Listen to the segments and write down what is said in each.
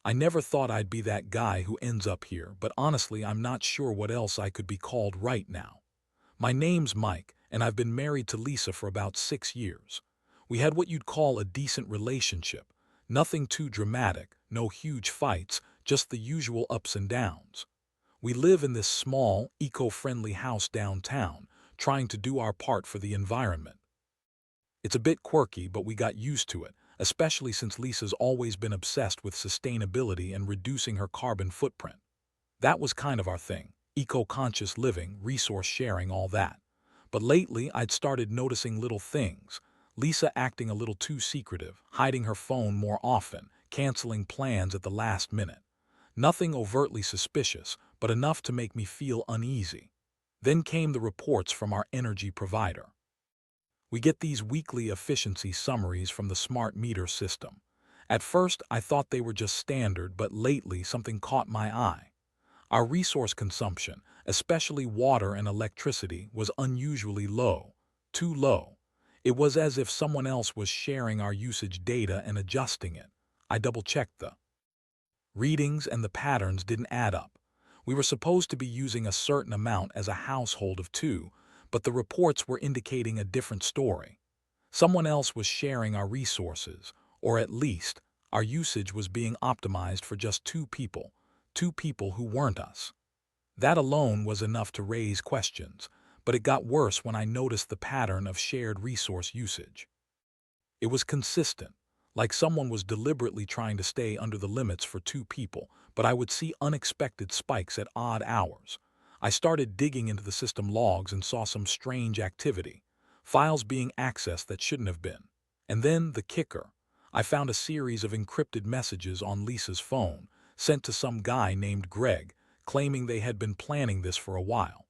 I never thought I'd be that guy who ends up here, but honestly, I'm not sure what else I could be called right now. My name's Mike, and I've been married to Lisa for about 6 years. We had what you'd call a decent relationship. Nothing too dramatic, no huge fights, just the usual ups and downs. We live in this small, eco-friendly house downtown, trying to do our part for the environment. It's a bit quirky, but we got used to it, especially since Lisa's always been obsessed with sustainability and reducing her carbon footprint. That was kind of our thing, eco-conscious living, resource sharing, all that. But lately, I'd started noticing little things. Lisa acting a little too secretive, hiding her phone more often, canceling plans at the last minute. Nothing overtly suspicious, but enough to make me feel uneasy. Then came the reports from our energy provider. We get these weekly efficiency summaries from the smart meter system. At first, I thought they were just standard, but lately something caught my eye. Our resource consumption, especially water and electricity, was unusually low. Too low. It was as if someone else was sharing our usage data and adjusting it. I double-checked the readings, and the patterns didn't add up. We were supposed to be using a certain amount as a household of two, but the reports were indicating a different story. Someone else was sharing our resources, or at least, our usage was being optimized for just two people who weren't us. That alone was enough to raise questions, but it got worse when I noticed the pattern of shared resource usage. It was consistent, like someone was deliberately trying to stay under the limits for two people, but I would see unexpected spikes at odd hours. I started digging into the system logs and saw some strange activity, files being accessed that shouldn't have been. And then the kicker. I found a series of encrypted messages on Lisa's phone, sent to some guy named Greg, claiming they had been planning this for a while.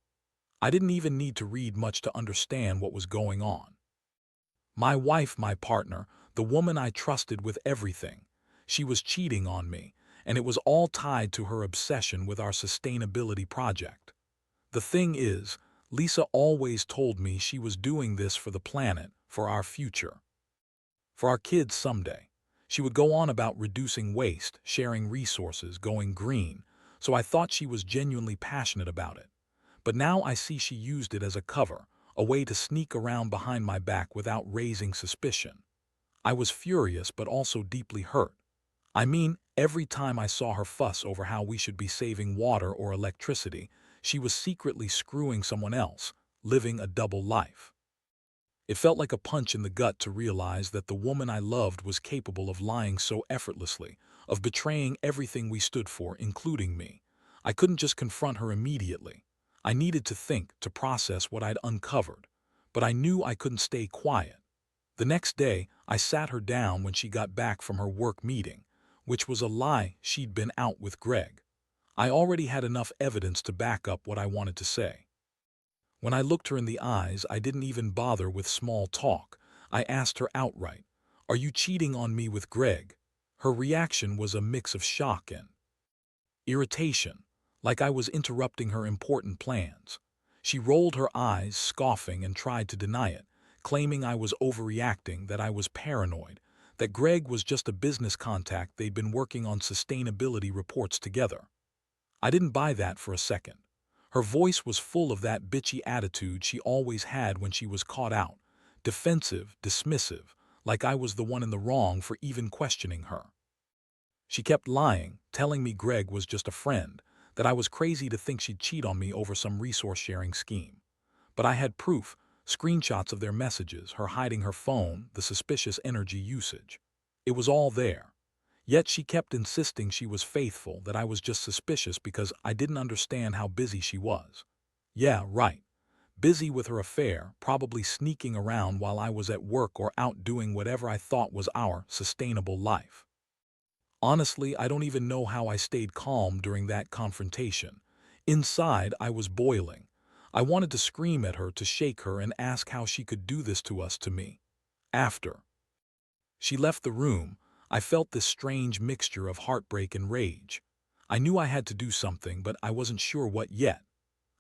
I didn't even need to read much to understand what was going on. My wife, my partner, the woman I trusted with everything, she was cheating on me, and it was all tied to her obsession with our sustainability project. The thing is, Lisa always told me she was doing this for the planet, for our future, for our kids someday. She would go on about reducing waste, sharing resources, going green, so I thought she was genuinely passionate about it. But now I see she used it as a cover, a way to sneak around behind my back without raising suspicion. I was furious but also deeply hurt. I mean, every time I saw her fuss over how we should be saving water or electricity, she was secretly screwing someone else, living a double life. It felt like a punch in the gut to realize that the woman I loved was capable of lying so effortlessly, of betraying everything we stood for, including me. I couldn't just confront her immediately. I needed to think, to process what I'd uncovered. But I knew I couldn't stay quiet. The next day, I sat her down when she got back from her work meeting, which was a lie. She'd been out with Greg. I already had enough evidence to back up what I wanted to say. When I looked her in the eyes, I didn't even bother with small talk. I asked her outright, "Are you cheating on me with Greg?" Her reaction was a mix of shock and irritation, like I was interrupting her important plans. She rolled her eyes, scoffing, and tried to deny it, claiming I was overreacting, that I was paranoid, that Greg was just a business contact they'd been working on sustainability reports together. I didn't buy that for a second. Her voice was full of that bitchy attitude she always had when she was caught out, defensive, dismissive, like I was the one in the wrong for even questioning her. She kept lying, telling me Greg was just a friend, that I was crazy to think she'd cheat on me over some resource-sharing scheme. But I had proof, screenshots of their messages, her hiding her phone, the suspicious energy usage. It was all there. Yet she kept insisting she was faithful, that I was just suspicious because I didn't understand how busy she was. Yeah, right. Busy with her affair, probably sneaking around while I was at work or out doing whatever I thought was our sustainable life. Honestly, I don't even know how I stayed calm during that confrontation. Inside, I was boiling. I wanted to scream at her, to shake her, and ask how she could do this to us, to me. After she left the room, I felt this strange mixture of heartbreak and rage. I knew I had to do something, but I wasn't sure what yet.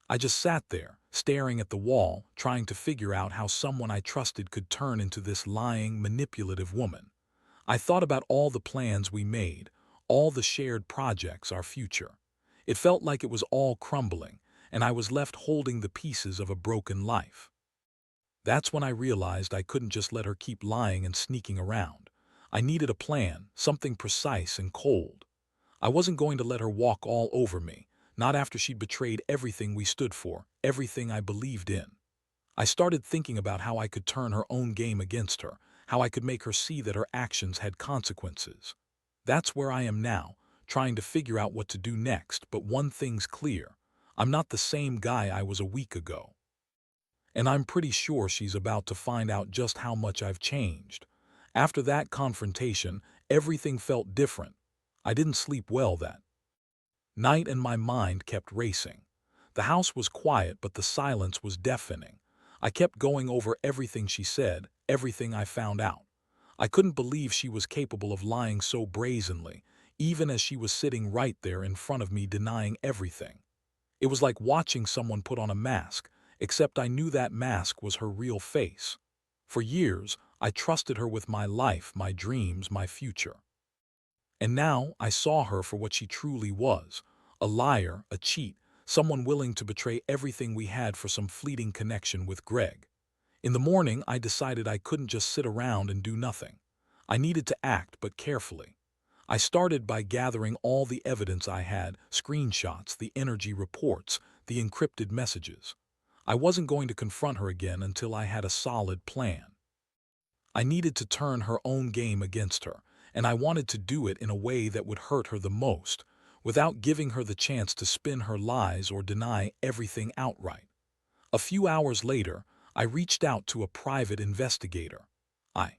I just sat there, staring at the wall, trying to figure out how someone I trusted could turn into this lying, manipulative woman. I thought about all the plans we made, all the shared projects, our future. It felt like it was all crumbling, and I was left holding the pieces of a broken life. That's when I realized I couldn't just let her keep lying and sneaking around. I needed a plan, something precise and cold. I wasn't going to let her walk all over me, not after she'd betrayed everything we stood for, everything I believed in. I started thinking about how I could turn her own game against her, how I could make her see that her actions had consequences. That's where I am now, trying to figure out what to do next, but one thing's clear. I'm not the same guy I was a week ago. And I'm pretty sure she's about to find out just how much I've changed. After that confrontation, everything felt different. I didn't sleep well that night and my mind kept racing. The house was quiet, but the silence was deafening. I kept going over everything she said, everything I found out. I couldn't believe she was capable of lying so brazenly, even as she was sitting right there in front of me denying everything. It was like watching someone put on a mask, except I knew that mask was her real face. For years, I trusted her with my life, my dreams, my future. And now I saw her for what she truly was, a liar, a cheat, someone willing to betray everything we had for some fleeting connection with Greg. In the morning, I decided I couldn't just sit around and do nothing. I needed to act, but carefully. I started by gathering all the evidence I had, screenshots, the energy reports, the encrypted messages. I wasn't going to confront her again until I had a solid plan. I needed to turn her own game against her, and I wanted to do it in a way that would hurt her the most, without giving her the chance to spin her lies or deny everything outright. A few hours later, I reached out to a private investigator. I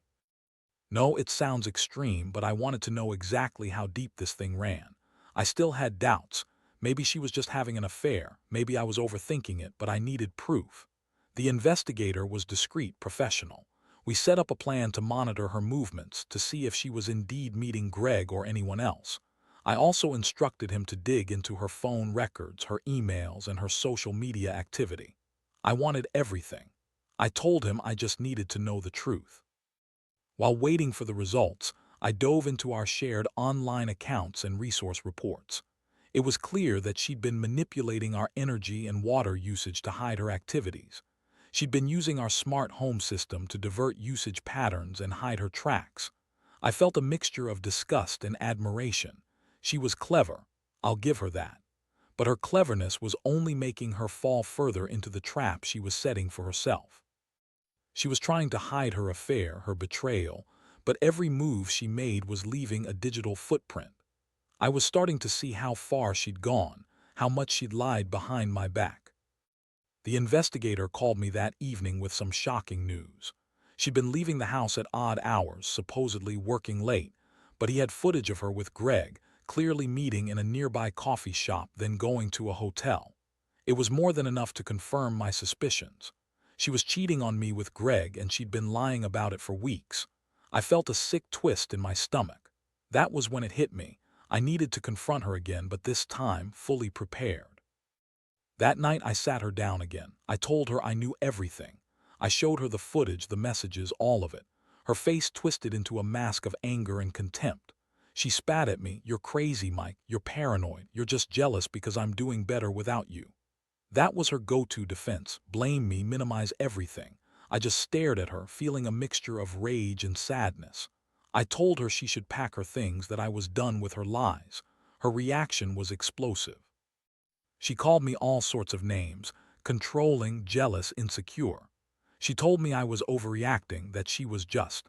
know it sounds extreme, but I wanted to know exactly how deep this thing ran. I still had doubts. Maybe she was just having an affair, maybe I was overthinking it, but I needed proof. The investigator was discreet, professional. We set up a plan to monitor her movements, to see if she was indeed meeting Greg or anyone else. I also instructed him to dig into her phone records, her emails, and her social media activity. I wanted everything. I told him I just needed to know the truth. While waiting for the results, I dove into our shared online accounts and resource reports. It was clear that she'd been manipulating our energy and water usage to hide her activities. She'd been using our smart home system to divert usage patterns and hide her tracks. I felt a mixture of disgust and admiration. She was clever, I'll give her that. But her cleverness was only making her fall further into the trap she was setting for herself. She was trying to hide her affair, her betrayal, but every move she made was leaving a digital footprint. I was starting to see how far she'd gone, how much she'd lied behind my back. The investigator called me that evening with some shocking news. She'd been leaving the house at odd hours, supposedly working late, but he had footage of her with Greg, clearly meeting in a nearby coffee shop, then going to a hotel. It was more than enough to confirm my suspicions. She was cheating on me with Greg, and she'd been lying about it for weeks. I felt a sick twist in my stomach. That was when it hit me. I needed to confront her again, but this time fully prepared. That night I sat her down again. I told her I knew everything. I showed her the footage, the messages, all of it. Her face twisted into a mask of anger and contempt. She spat at me. "You're crazy, Mike. You're paranoid. You're just jealous because I'm doing better without you." That was her go-to defense. Blame me, minimize everything. I just stared at her, feeling a mixture of rage and sadness. I told her she should pack her things, that I was done with her lies. Her reaction was explosive. She called me all sorts of names: controlling, jealous, insecure. She told me I was overreacting, that she was just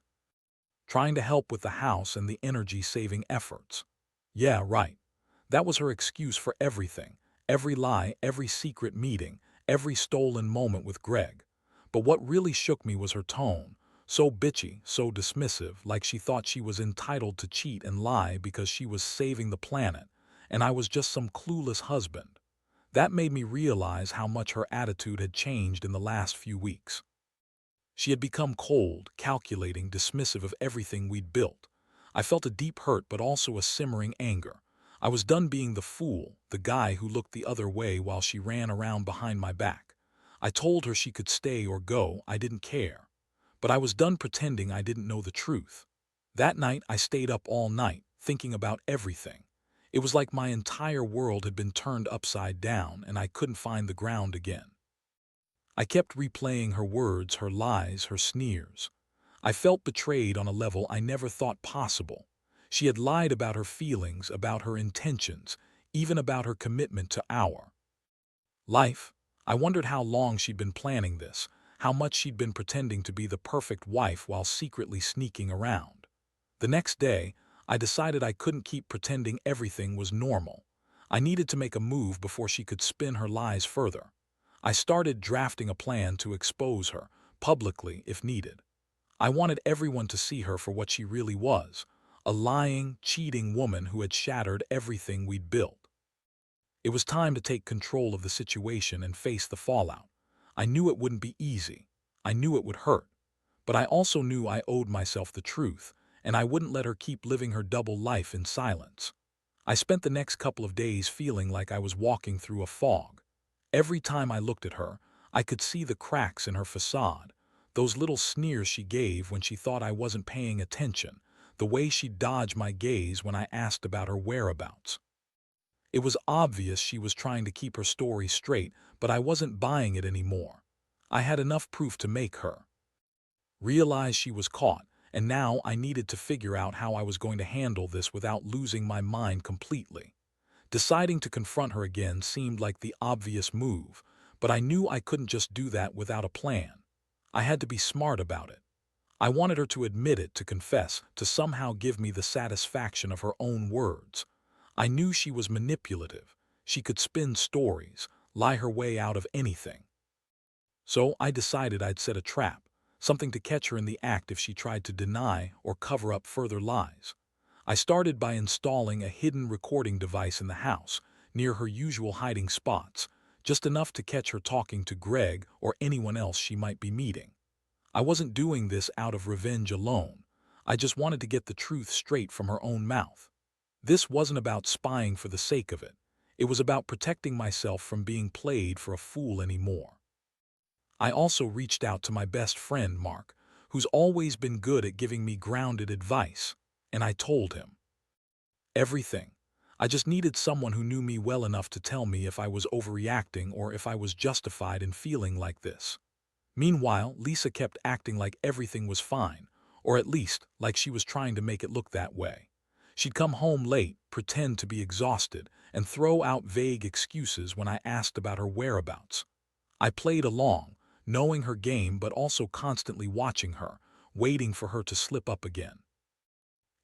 trying to help with the house and the energy-saving efforts. Yeah, right. That was her excuse for everything. Every lie, every secret meeting, every stolen moment with Greg. But what really shook me was her tone. So bitchy, so dismissive, like she thought she was entitled to cheat and lie because she was saving the planet, and I was just some clueless husband. That made me realize how much her attitude had changed in the last few weeks. She had become cold, calculating, dismissive of everything we'd built. I felt a deep hurt, but also a simmering anger. I was done being the fool, the guy who looked the other way while she ran around behind my back. I told her she could stay or go, I didn't care. But I was done pretending I didn't know the truth. That night I stayed up all night, thinking about everything. It was like my entire world had been turned upside down and I couldn't find the ground again. I kept replaying her words, her lies, her sneers. I felt betrayed on a level I never thought possible. She had lied about her feelings, about her intentions, even about her commitment to our life. I wondered how long she'd been planning this, how much she'd been pretending to be the perfect wife while secretly sneaking around. The next day, I decided I couldn't keep pretending everything was normal. I needed to make a move before she could spin her lies further. I started drafting a plan to expose her, publicly if needed. I wanted everyone to see her for what she really was, a lying, cheating woman who had shattered everything we'd built. It was time to take control of the situation and face the fallout. I knew it wouldn't be easy. I knew it would hurt. But I also knew I owed myself the truth, and I wouldn't let her keep living her double life in silence. I spent the next couple of days feeling like I was walking through a fog. Every time I looked at her, I could see the cracks in her facade, those little sneers she gave when she thought I wasn't paying attention, the way she dodged my gaze when I asked about her whereabouts. It was obvious she was trying to keep her story straight, but I wasn't buying it anymore. I had enough proof to make her realize she was caught, and now I needed to figure out how I was going to handle this without losing my mind completely. Deciding to confront her again seemed like the obvious move, but I knew I couldn't just do that without a plan. I had to be smart about it. I wanted her to admit it, to confess, to somehow give me the satisfaction of her own words. I knew she was manipulative. She could spin stories, lie her way out of anything. So I decided I'd set a trap, something to catch her in the act if she tried to deny or cover up further lies. I started by installing a hidden recording device in the house, near her usual hiding spots, just enough to catch her talking to Greg or anyone else she might be meeting. I wasn't doing this out of revenge alone. I just wanted to get the truth straight from her own mouth. This wasn't about spying for the sake of it. It was about protecting myself from being played for a fool anymore. I also reached out to my best friend, Mark, who's always been good at giving me grounded advice, and I told him everything. I just needed someone who knew me well enough to tell me if I was overreacting or if I was justified in feeling like this. Meanwhile, Lisa kept acting like everything was fine, or at least like she was trying to make it look that way. She'd come home late, pretend to be exhausted, and throw out vague excuses when I asked about her whereabouts. I played along, knowing her game but also constantly watching her, waiting for her to slip up again.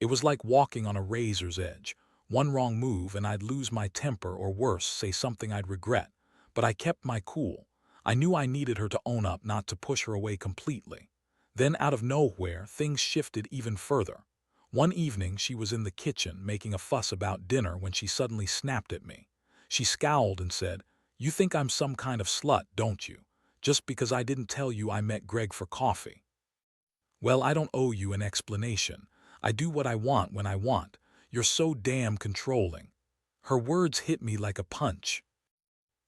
It was like walking on a razor's edge. One wrong move and I'd lose my temper, or worse, say something I'd regret. But I kept my cool. I knew I needed her to own up, not to push her away completely. Then out of nowhere, things shifted even further. One evening she was in the kitchen making a fuss about dinner when she suddenly snapped at me. She scowled and said, "You think I'm some kind of slut, don't you? Just because I didn't tell you I met Greg for coffee." "Well, I don't owe you an explanation. I do what I want when I want. You're so damn controlling." Her words hit me like a punch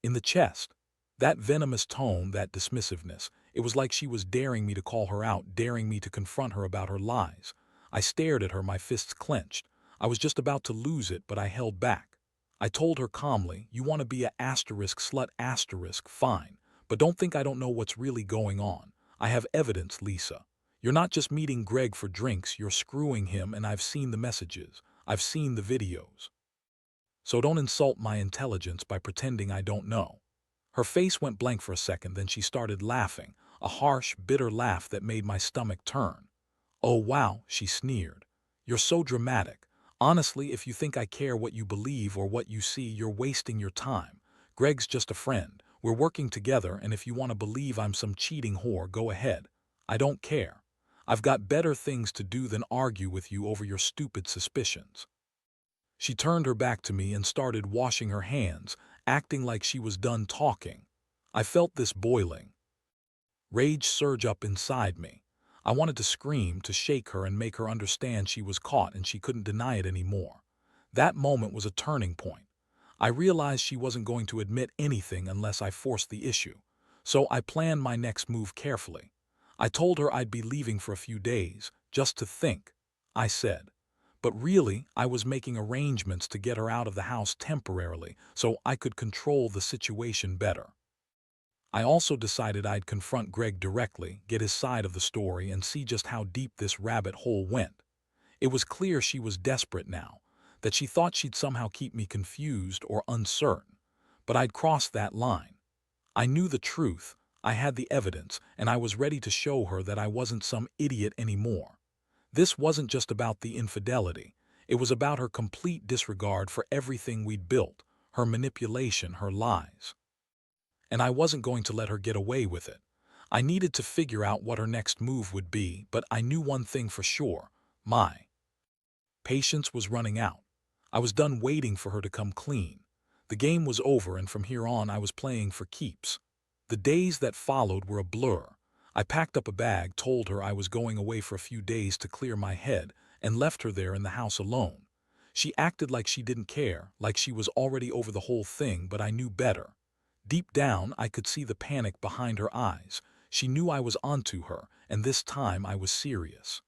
in the chest. That venomous tone, that dismissiveness, it was like she was daring me to call her out, daring me to confront her about her lies. I stared at her, my fists clenched. I was just about to lose it, but I held back. I told her calmly, "You want to be a asterisk slut asterisk, fine. But don't think I don't know what's really going on. I have evidence, Lisa. You're not just meeting Greg for drinks, you're screwing him, and I've seen the messages. I've seen the videos. So don't insult my intelligence by pretending I don't know." Her face went blank for a second, then she started laughing, a harsh, bitter laugh that made my stomach turn. "Oh wow," she sneered. "You're so dramatic. Honestly, if you think I care what you believe or what you see, you're wasting your time. Greg's just a friend. We're working together, and if you want to believe I'm some cheating whore, go ahead. I don't care. I've got better things to do than argue with you over your stupid suspicions." She turned her back to me and started washing her hands, acting like she was done talking. I felt this boiling rage surge up inside me. I wanted to scream, to shake her and make her understand she was caught and she couldn't deny it anymore. That moment was a turning point. I realized she wasn't going to admit anything unless I forced the issue. So I planned my next move carefully. I told her I'd be leaving for a few days, just to think, I said. But really, I was making arrangements to get her out of the house temporarily so I could control the situation better. I also decided I'd confront Greg directly, get his side of the story, and see just how deep this rabbit hole went. It was clear she was desperate now, that she thought she'd somehow keep me confused or uncertain. But I'd crossed that line. I knew the truth, I had the evidence, and I was ready to show her that I wasn't some idiot anymore. This wasn't just about the infidelity. It was about her complete disregard for everything we'd built, her manipulation, her lies. And I wasn't going to let her get away with it. I needed to figure out what her next move would be, but I knew one thing for sure. My patience was running out. I was done waiting for her to come clean. The game was over, and from here on I was playing for keeps. The days that followed were a blur. I packed up a bag, told her I was going away for a few days to clear my head, and left her there in the house alone. She acted like she didn't care, like she was already over the whole thing, but I knew better. Deep down, I could see the panic behind her eyes. She knew I was onto her, and this time I was serious.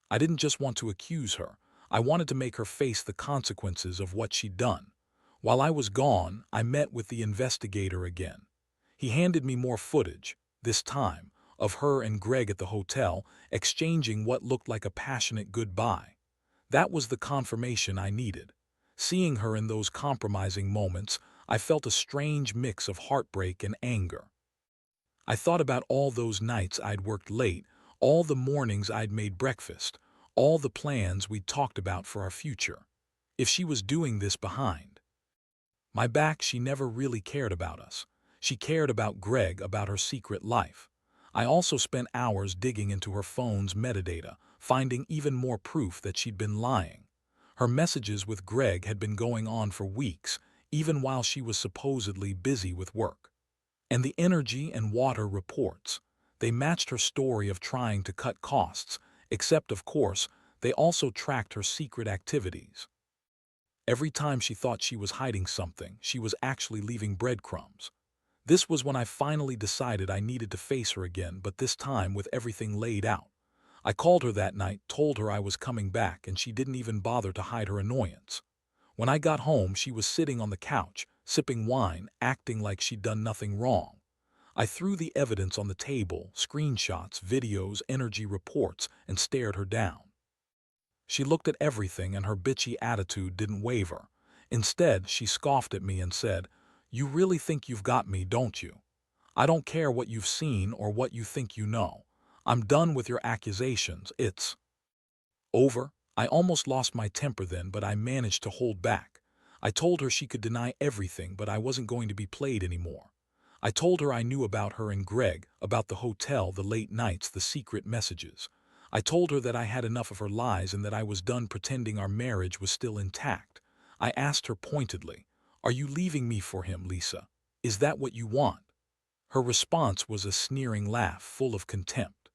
I didn't just want to accuse her. I wanted to make her face the consequences of what she'd done. While I was gone, I met with the investigator again. He handed me more footage, this time, of her and Greg at the hotel, exchanging what looked like a passionate goodbye. That was the confirmation I needed. Seeing her in those compromising moments, I felt a strange mix of heartbreak and anger. I thought about all those nights I'd worked late, all the mornings I'd made breakfast, all the plans we'd talked about for our future. If she was doing this behind my back, she never really cared about us. She cared about Greg, about her secret life. I also spent hours digging into her phone's metadata, finding even more proof that she'd been lying. Her messages with Greg had been going on for weeks, even while she was supposedly busy with work. And the energy and water reports, they matched her story of trying to cut costs, except, of course, they also tracked her secret activities. Every time she thought she was hiding something, she was actually leaving breadcrumbs. This was when I finally decided I needed to face her again, but this time with everything laid out. I called her that night, told her I was coming back, and she didn't even bother to hide her annoyance. When I got home, she was sitting on the couch, sipping wine, acting like she'd done nothing wrong. I threw the evidence on the table, screenshots, videos, energy reports, and stared her down. She looked at everything, and her bitchy attitude didn't waver. Instead, she scoffed at me and said, "You really think you've got me, don't you? I don't care what you've seen or what you think you know. I'm done with your accusations. It's over." I almost lost my temper then, but I managed to hold back. I told her she could deny everything, but I wasn't going to be played anymore. I told her I knew about her and Greg, about the hotel, the late nights, the secret messages. I told her that I had enough of her lies and that I was done pretending our marriage was still intact. I asked her pointedly, "Are you leaving me for him, Lisa? Is that what you want?" Her response was a sneering laugh full of contempt.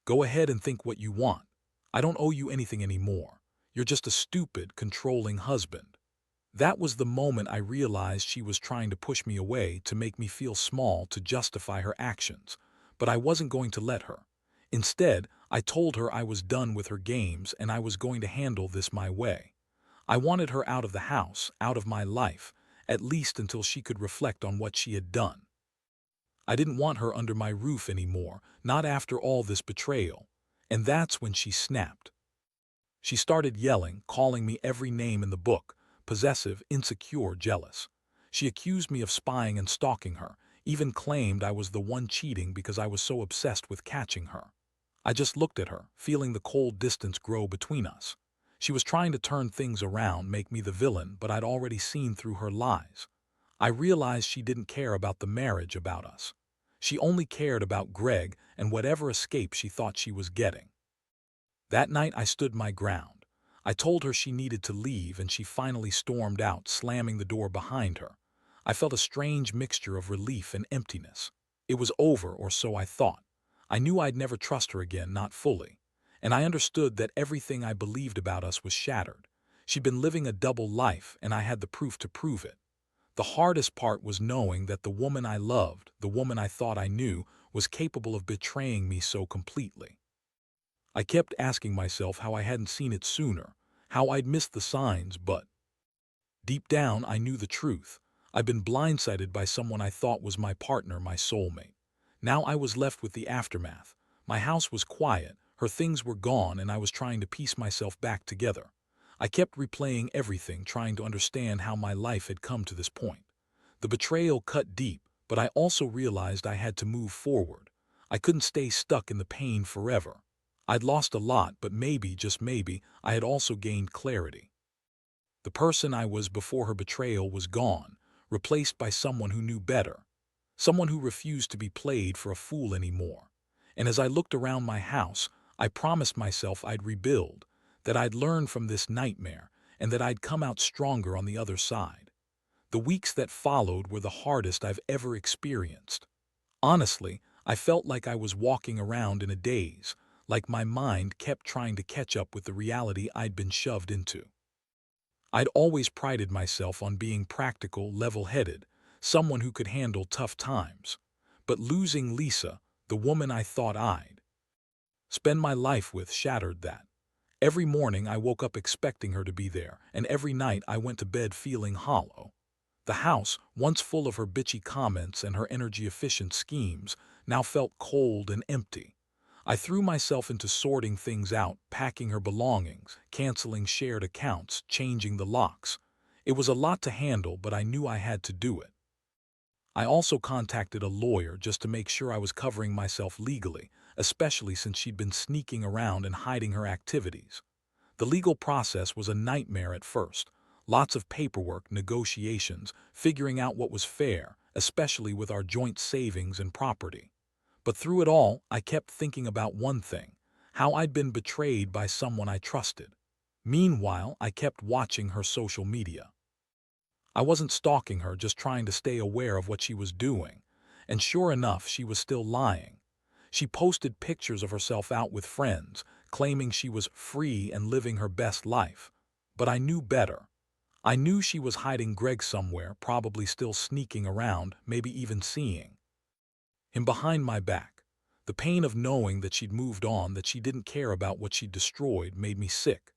"Go ahead and think what you want. I don't owe you anything anymore. You're just a stupid, controlling husband." That was the moment I realized she was trying to push me away, to make me feel small, to justify her actions. But I wasn't going to let her. Instead, I told her I was done with her games and I was going to handle this my way. I wanted her out of the house, out of my life, at least until she could reflect on what she had done. I didn't want her under my roof anymore, not after all this betrayal. And that's when she snapped. She started yelling, calling me every name in the book: possessive, insecure, jealous. She accused me of spying and stalking her, even claimed I was the one cheating because I was so obsessed with catching her. I just looked at her, feeling the cold distance grow between us. She was trying to turn things around, make me the villain, but I'd already seen through her lies. I realized she didn't care about the marriage, about us. She only cared about Greg and whatever escape she thought she was getting. That night I stood my ground. I told her she needed to leave, and she finally stormed out, slamming the door behind her. I felt a strange mixture of relief and emptiness. It was over, or so I thought. I knew I'd never trust her again, not fully. And I understood that everything I believed about us was shattered. She'd been living a double life, and I had the proof to prove it. The hardest part was knowing that the woman I loved, the woman I thought I knew, was capable of betraying me so completely. I kept asking myself how I hadn't seen it sooner, how I'd missed the signs, but deep down I knew the truth. I'd been blindsided by someone I thought was my partner, my soulmate. Now I was left with the aftermath. My house was quiet, her things were gone, and I was trying to piece myself back together. I kept replaying everything, trying to understand how my life had come to this point. The betrayal cut deep, but I also realized I had to move forward. I couldn't stay stuck in the pain forever. I'd lost a lot, but maybe, just maybe, I had also gained clarity. The person I was before her betrayal was gone, replaced by someone who knew better, someone who refused to be played for a fool anymore. And as I looked around my house, I promised myself I'd rebuild, that I'd learn from this nightmare, and that I'd come out stronger on the other side. The weeks that followed were the hardest I've ever experienced. Honestly, I felt like I was walking around in a daze, like my mind kept trying to catch up with the reality I'd been shoved into. I'd always prided myself on being practical, level-headed, someone who could handle tough times. But losing Lisa, the woman I thought I'd spend my life with, shattered that. Every morning I woke up expecting her to be there, and every night I went to bed feeling hollow. The house, once full of her bitchy comments and her energy-efficient schemes, now felt cold and empty. I threw myself into sorting things out, packing her belongings, canceling shared accounts, changing the locks. It was a lot to handle, but I knew I had to do it. I also contacted a lawyer just to make sure I was covering myself legally, especially since she'd been sneaking around and hiding her activities. The legal process was a nightmare at first. Lots of paperwork, negotiations, figuring out what was fair, especially with our joint savings and property. But through it all, I kept thinking about one thing: how I'd been betrayed by someone I trusted. Meanwhile, I kept watching her social media. I wasn't stalking her, just trying to stay aware of what she was doing. And sure enough, she was still lying. She posted pictures of herself out with friends, claiming she was free and living her best life. But I knew better. I knew she was hiding Greg somewhere, probably still sneaking around, maybe even seeing him behind my back. The pain of knowing that she'd moved on, that she didn't care about what she'd destroyed, made me sick.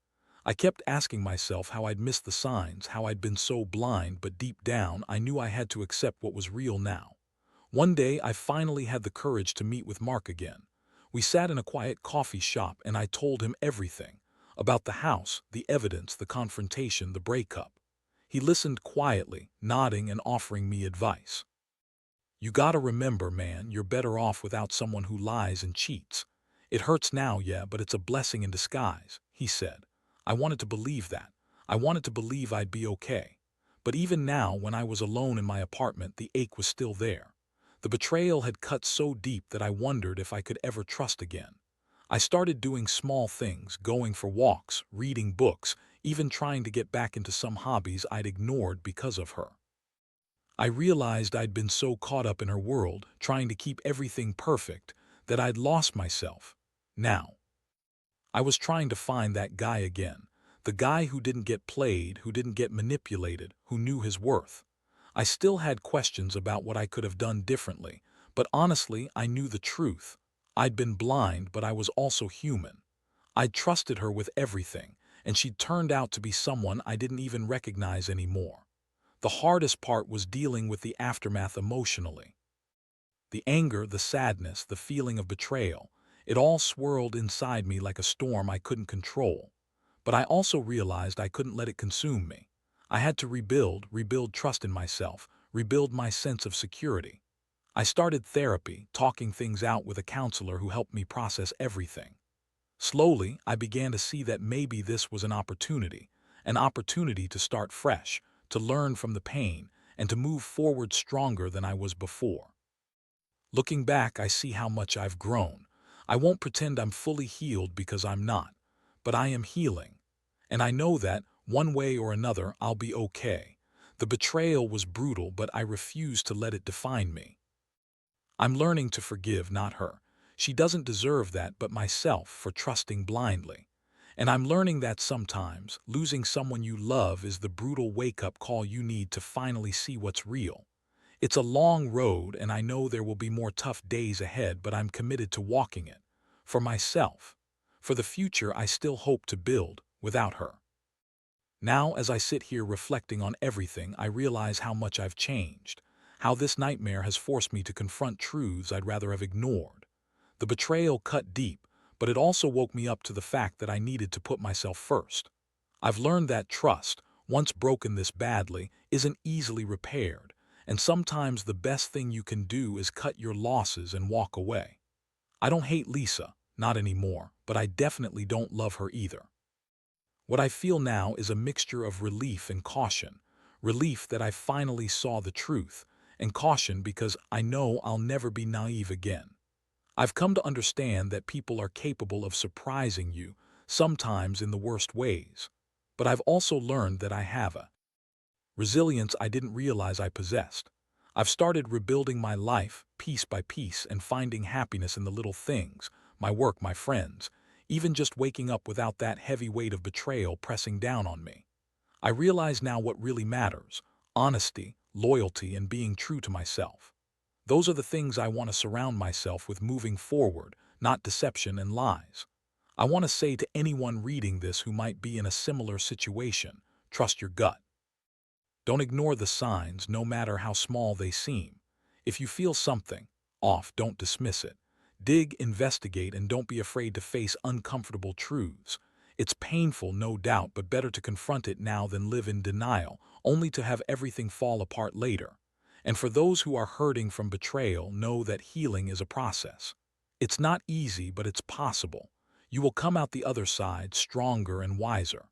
I kept asking myself how I'd missed the signs, how I'd been so blind, but deep down I knew I had to accept what was real now. One day I finally had the courage to meet with Mark again. We sat in a quiet coffee shop and I told him everything. About the house, the evidence, the confrontation, the breakup. He listened quietly, nodding and offering me advice. "You gotta remember, man, you're better off without someone who lies and cheats. It hurts now, yeah, but it's a blessing in disguise," he said. I wanted to believe that. I wanted to believe I'd be okay. But even now, when I was alone in my apartment, the ache was still there. The betrayal had cut so deep that I wondered if I could ever trust again. I started doing small things, going for walks, reading books, even trying to get back into some hobbies I'd ignored because of her. I realized I'd been so caught up in her world, trying to keep everything perfect, that I'd lost myself. Now, I was trying to find that guy again, the guy who didn't get played, who didn't get manipulated, who knew his worth. I still had questions about what I could have done differently, but honestly, I knew the truth. I'd been blind, but I was also human. I'd trusted her with everything, and she'd turned out to be someone I didn't even recognize anymore. The hardest part was dealing with the aftermath emotionally. The anger, the sadness, the feeling of betrayal, it all swirled inside me like a storm I couldn't control. But I also realized I couldn't let it consume me. I had to rebuild trust in myself, rebuild my sense of security. I started therapy, talking things out with a counselor who helped me process everything. Slowly, I began to see that maybe this was an opportunity to start fresh, to learn from the pain, and to move forward stronger than I was before. Looking back, I see how much I've grown. I won't pretend I'm fully healed because I'm not, but I am healing. And I know that, one way or another, I'll be okay. The betrayal was brutal, but I refuse to let it define me. I'm learning to forgive, not her. She doesn't deserve that, but myself, for trusting blindly. And I'm learning that sometimes, losing someone you love is the brutal wake-up call you need to finally see what's real. It's a long road, and I know there will be more tough days ahead, but I'm committed to walking it. For myself. For the future I still hope to build without her. Now, as I sit here reflecting on everything, I realize how much I've changed, how this nightmare has forced me to confront truths I'd rather have ignored. The betrayal cut deep, but it also woke me up to the fact that I needed to put myself first. I've learned that trust, once broken this badly, isn't easily repaired, and sometimes the best thing you can do is cut your losses and walk away. I don't hate Lisa, not anymore, but I definitely don't love her either. What I feel now is a mixture of relief and caution. Relief that I finally saw the truth, and caution because I know I'll never be naive again. I've come to understand that people are capable of surprising you, sometimes in the worst ways. But I've also learned that I have a resilience I didn't realize I possessed. I've started rebuilding my life, piece by piece, and finding happiness in the little things, my work, my friends, even just waking up without that heavy weight of betrayal pressing down on me. I realize now what really matters: honesty, loyalty, and being true to myself. Those are the things I want to surround myself with moving forward, not deception and lies. I want to say to anyone reading this who might be in a similar situation, trust your gut. Don't ignore the signs, no matter how small they seem. If you feel something off, don't dismiss it. Dig, investigate, and don't be afraid to face uncomfortable truths. It's painful, no doubt, but better to confront it now than live in denial, only to have everything fall apart later. And for those who are hurting from betrayal, know that healing is a process. It's not easy, but it's possible. You will come out the other side stronger and wiser.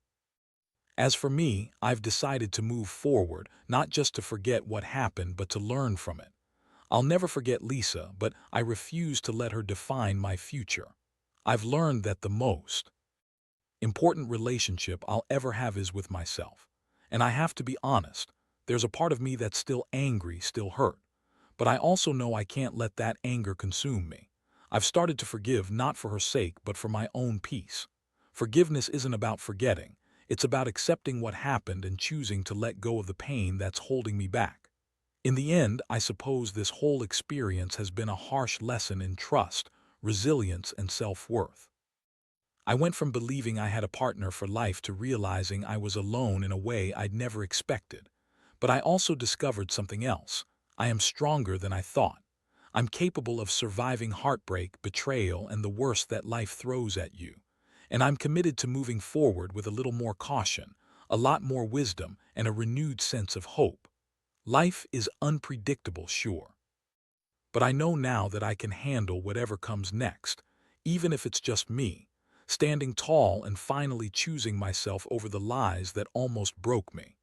As for me, I've decided to move forward, not just to forget what happened, but to learn from it. I'll never forget Lisa, but I refuse to let her define my future. I've learned that the most important relationship I'll ever have is with myself. And I have to be honest, there's a part of me that's still angry, still hurt. But I also know I can't let that anger consume me. I've started to forgive, not for her sake, but for my own peace. Forgiveness isn't about forgetting. It's about accepting what happened and choosing to let go of the pain that's holding me back. In the end, I suppose this whole experience has been a harsh lesson in trust, resilience, and self-worth. I went from believing I had a partner for life to realizing I was alone in a way I'd never expected. But I also discovered something else. I am stronger than I thought. I'm capable of surviving heartbreak, betrayal, and the worst that life throws at you. And I'm committed to moving forward with a little more caution, a lot more wisdom, and a renewed sense of hope. Life is unpredictable, sure. But I know now that I can handle whatever comes next, even if it's just me, standing tall and finally choosing myself over the lies that almost broke me.